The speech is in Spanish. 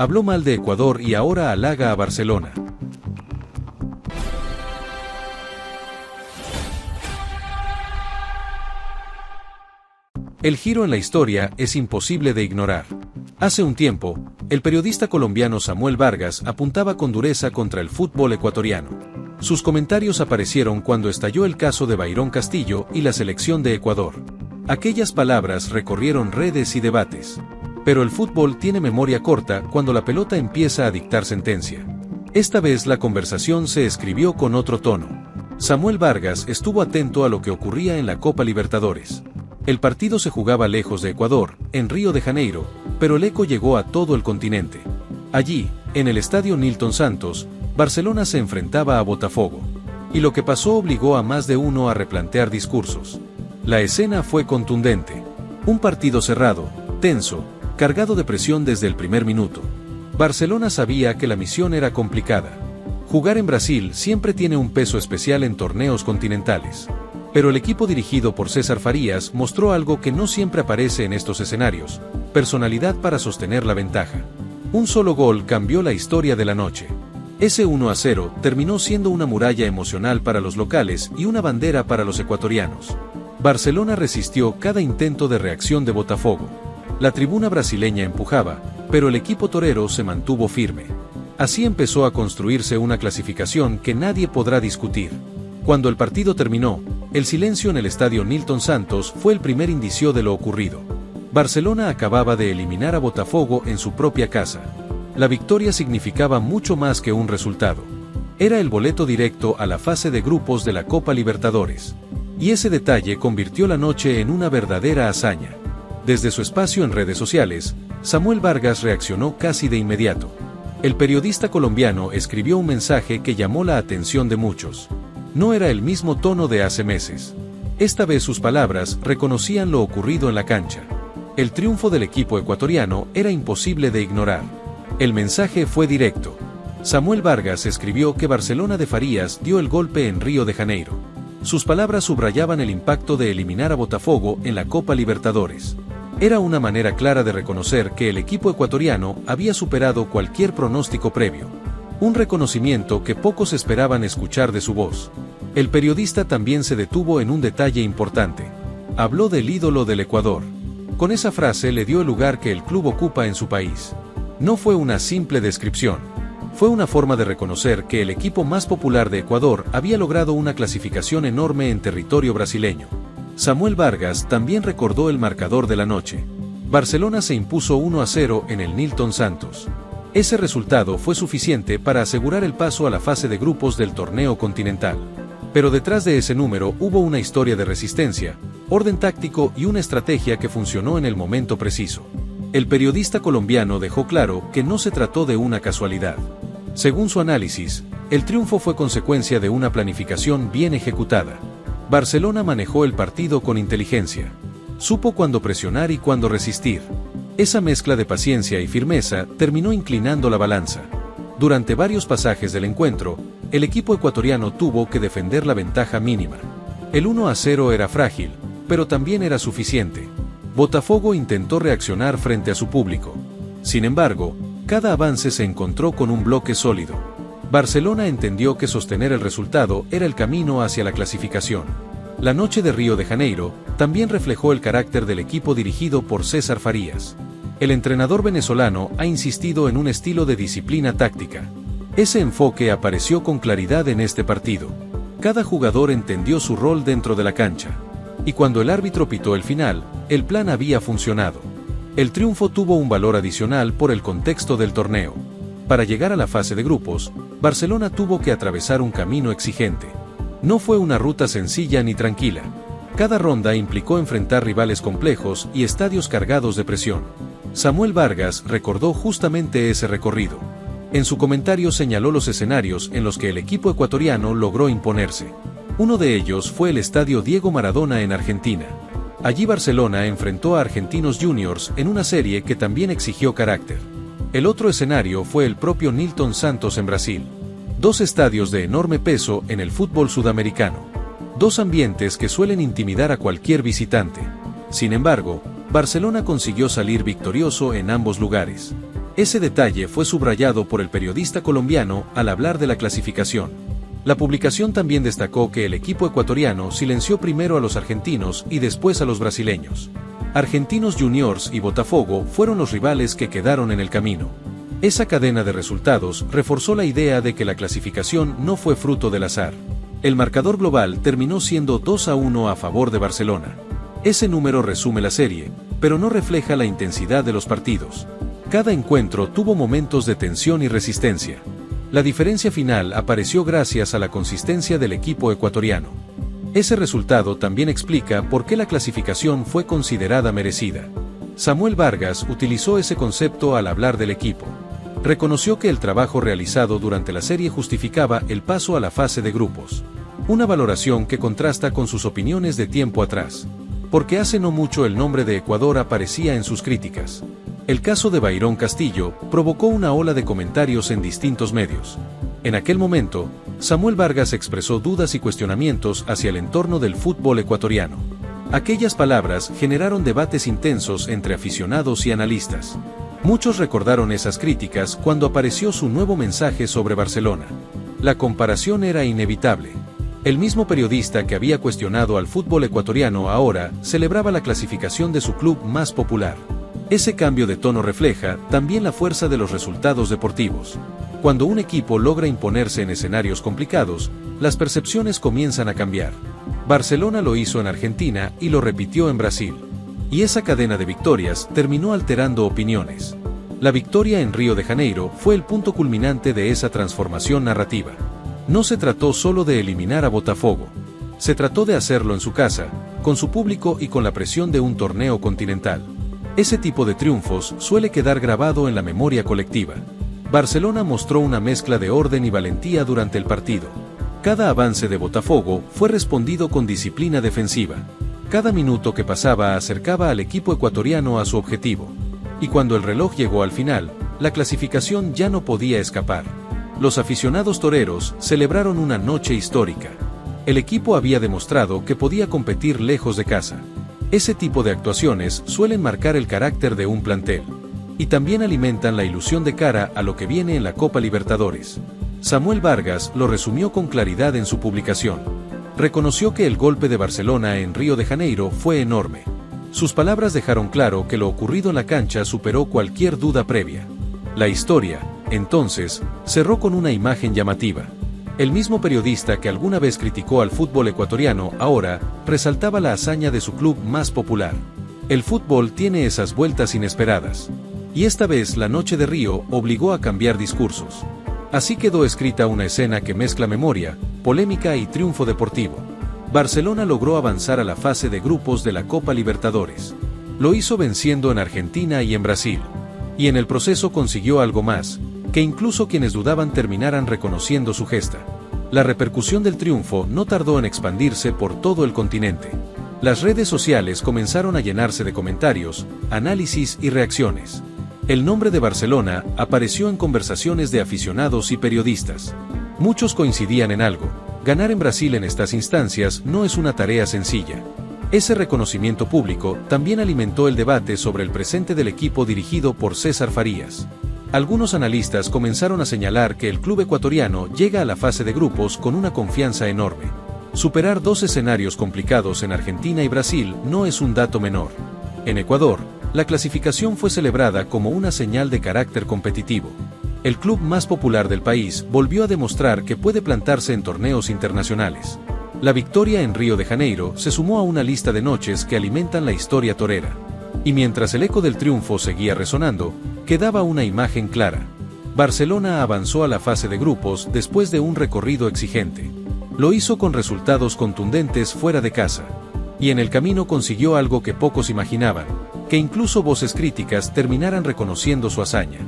Habló mal de Ecuador y ahora halaga a Barcelona. El giro en la historia es imposible de ignorar. Hace un tiempo, el periodista colombiano Samuel Vargas apuntaba con dureza contra el fútbol ecuatoriano. Sus comentarios aparecieron cuando estalló el caso de Byron Castillo y la selección de Ecuador. Aquellas palabras recorrieron redes y debates. Pero el fútbol tiene memoria corta cuando la pelota empieza a dictar sentencia. Esta vez la conversación se escribió con otro tono. Samuel Vargas estuvo atento a lo que ocurría en la Copa Libertadores. El partido se jugaba lejos de Ecuador, en Río de Janeiro, pero el eco llegó a todo el continente. Allí, en el estadio Nilton Santos, Barcelona se enfrentaba a Botafogo. Y lo que pasó obligó a más de uno a replantear discursos. La escena fue contundente. Un partido cerrado, tenso, cargado de presión desde el primer minuto. Barcelona sabía que la misión era complicada. Jugar en Brasil siempre tiene un peso especial en torneos continentales. Pero el equipo dirigido por César Farías mostró algo que no siempre aparece en estos escenarios: personalidad para sostener la ventaja. Un solo gol cambió la historia de la noche. Ese 1-0 terminó siendo una muralla emocional para los locales y una bandera para los ecuatorianos. Barcelona resistió cada intento de reacción de Botafogo. La tribuna brasileña empujaba, pero el equipo torero se mantuvo firme. Así empezó a construirse una clasificación que nadie podrá discutir. Cuando el partido terminó, el silencio en el estadio Nilton Santos fue el primer indicio de lo ocurrido. Barcelona acababa de eliminar a Botafogo en su propia casa. La victoria significaba mucho más que un resultado. Era el boleto directo a la fase de grupos de la Copa Libertadores. Y ese detalle convirtió la noche en una verdadera hazaña. Desde su espacio en redes sociales, Samuel Vargas reaccionó casi de inmediato. El periodista colombiano escribió un mensaje que llamó la atención de muchos. No era el mismo tono de hace meses. Esta vez sus palabras reconocían lo ocurrido en la cancha. El triunfo del equipo ecuatoriano era imposible de ignorar. El mensaje fue directo. Samuel Vargas escribió que Barcelona de Farías dio el golpe en Río de Janeiro. Sus palabras subrayaban el impacto de eliminar a Botafogo en la Copa Libertadores. Era una manera clara de reconocer que el equipo ecuatoriano había superado cualquier pronóstico previo. Un reconocimiento que pocos esperaban escuchar de su voz. El periodista también se detuvo en un detalle importante. Habló del ídolo del Ecuador. Con esa frase le dio el lugar que el club ocupa en su país. No fue una simple descripción. Fue una forma de reconocer que el equipo más popular de Ecuador había logrado una clasificación enorme en territorio brasileño. Samuel Vargas también recordó el marcador de la noche. Barcelona se impuso 1-0 en el Nilton Santos. Ese resultado fue suficiente para asegurar el paso a la fase de grupos del torneo continental. Pero detrás de ese número hubo una historia de resistencia, orden táctico y una estrategia que funcionó en el momento preciso. El periodista colombiano dejó claro que no se trató de una casualidad. Según su análisis, el triunfo fue consecuencia de una planificación bien ejecutada. Barcelona manejó el partido con inteligencia. Supo cuándo presionar y cuándo resistir. Esa mezcla de paciencia y firmeza terminó inclinando la balanza. Durante varios pasajes del encuentro, el equipo ecuatoriano tuvo que defender la ventaja mínima. El 1-0 era frágil, pero también era suficiente. Botafogo intentó reaccionar frente a su público. Sin embargo, cada avance se encontró con un bloque sólido. Barcelona entendió que sostener el resultado era el camino hacia la clasificación. La noche de Río de Janeiro también reflejó el carácter del equipo dirigido por César Farías. El entrenador venezolano ha insistido en un estilo de disciplina táctica. Ese enfoque apareció con claridad en este partido. Cada jugador entendió su rol dentro de la cancha. Y cuando el árbitro pitó el final, el plan había funcionado. El triunfo tuvo un valor adicional por el contexto del torneo. Para llegar a la fase de grupos, Barcelona tuvo que atravesar un camino exigente. No fue una ruta sencilla ni tranquila. Cada ronda implicó enfrentar rivales complejos y estadios cargados de presión. Samuel Vargas recordó justamente ese recorrido. En su comentario señaló los escenarios en los que el equipo ecuatoriano logró imponerse. Uno de ellos fue el estadio Diego Maradona en Argentina. Allí Barcelona enfrentó a Argentinos Juniors en una serie que también exigió carácter. El otro escenario fue el propio Nilton Santos en Brasil. Dos estadios de enorme peso en el fútbol sudamericano. Dos ambientes que suelen intimidar a cualquier visitante. Sin embargo, Barcelona consiguió salir victorioso en ambos lugares. Ese detalle fue subrayado por el periodista colombiano al hablar de la clasificación. La publicación también destacó que el equipo ecuatoriano silenció primero a los argentinos y después a los brasileños. Argentinos Juniors y Botafogo fueron los rivales que quedaron en el camino. Esa cadena de resultados reforzó la idea de que la clasificación no fue fruto del azar. El marcador global terminó siendo 2-1 a favor de Barcelona. Ese número resume la serie, pero no refleja la intensidad de los partidos. Cada encuentro tuvo momentos de tensión y resistencia. La diferencia final apareció gracias a la consistencia del equipo ecuatoriano. Ese resultado también explica por qué la clasificación fue considerada merecida. Samuel Vargas utilizó ese concepto al hablar del equipo. Reconoció que el trabajo realizado durante la serie justificaba el paso a la fase de grupos. Una valoración que contrasta con sus opiniones de tiempo atrás. Porque hace no mucho el nombre de Ecuador aparecía en sus críticas. El caso de Byron Castillo provocó una ola de comentarios en distintos medios. En aquel momento, Samuel Vargas expresó dudas y cuestionamientos hacia el entorno del fútbol ecuatoriano. Aquellas palabras generaron debates intensos entre aficionados y analistas. Muchos recordaron esas críticas cuando apareció su nuevo mensaje sobre Barcelona. La comparación era inevitable. El mismo periodista que había cuestionado al fútbol ecuatoriano ahora celebraba la clasificación de su club más popular. Ese cambio de tono refleja también la fuerza de los resultados deportivos. Cuando un equipo logra imponerse en escenarios complicados, las percepciones comienzan a cambiar. Barcelona lo hizo en Argentina y lo repitió en Brasil. Y esa cadena de victorias terminó alterando opiniones. La victoria en Río de Janeiro fue el punto culminante de esa transformación narrativa. No se trató solo de eliminar a Botafogo. Se trató de hacerlo en su casa, con su público y con la presión de un torneo continental. Ese tipo de triunfos suele quedar grabado en la memoria colectiva. Barcelona mostró una mezcla de orden y valentía durante el partido. Cada avance de Botafogo fue respondido con disciplina defensiva. Cada minuto que pasaba acercaba al equipo ecuatoriano a su objetivo. Y cuando el reloj llegó al final, la clasificación ya no podía escapar. Los aficionados toreros celebraron una noche histórica. El equipo había demostrado que podía competir lejos de casa. Ese tipo de actuaciones suelen marcar el carácter de un plantel. Y también alimentan la ilusión de cara a lo que viene en la Copa Libertadores. Samuel Vargas lo resumió con claridad en su publicación. Reconoció que el golpe de Barcelona en Río de Janeiro fue enorme. Sus palabras dejaron claro que lo ocurrido en la cancha superó cualquier duda previa. La historia, entonces, cerró con una imagen llamativa. El mismo periodista que alguna vez criticó al fútbol ecuatoriano ahora resaltaba la hazaña de su club más popular. El fútbol tiene esas vueltas inesperadas. Y esta vez la noche de Río obligó a cambiar discursos. Así quedó escrita una escena que mezcla memoria, polémica y triunfo deportivo. Barcelona logró avanzar a la fase de grupos de la Copa Libertadores. Lo hizo venciendo en Argentina y en Brasil. Y en el proceso consiguió algo más, que incluso quienes dudaban terminaran reconociendo su gesta. La repercusión del triunfo no tardó en expandirse por todo el continente. Las redes sociales comenzaron a llenarse de comentarios, análisis y reacciones. El nombre de Barcelona apareció en conversaciones de aficionados y periodistas. Muchos coincidían en algo: ganar en Brasil en estas instancias no es una tarea sencilla. Ese reconocimiento público también alimentó el debate sobre el presente del equipo dirigido por César Farías. Algunos analistas comenzaron a señalar que el club ecuatoriano llega a la fase de grupos con una confianza enorme. Superar dos escenarios complicados en Argentina y Brasil no es un dato menor. En Ecuador, la clasificación fue celebrada como una señal de carácter competitivo. El club más popular del país volvió a demostrar que puede plantarse en torneos internacionales. La victoria en Río de Janeiro se sumó a una lista de noches que alimentan la historia torera. Y mientras el eco del triunfo seguía resonando, quedaba una imagen clara. Barcelona avanzó a la fase de grupos después de un recorrido exigente. Lo hizo con resultados contundentes fuera de casa. Y en el camino consiguió algo que pocos imaginaban: que incluso voces críticas terminaran reconociendo su hazaña.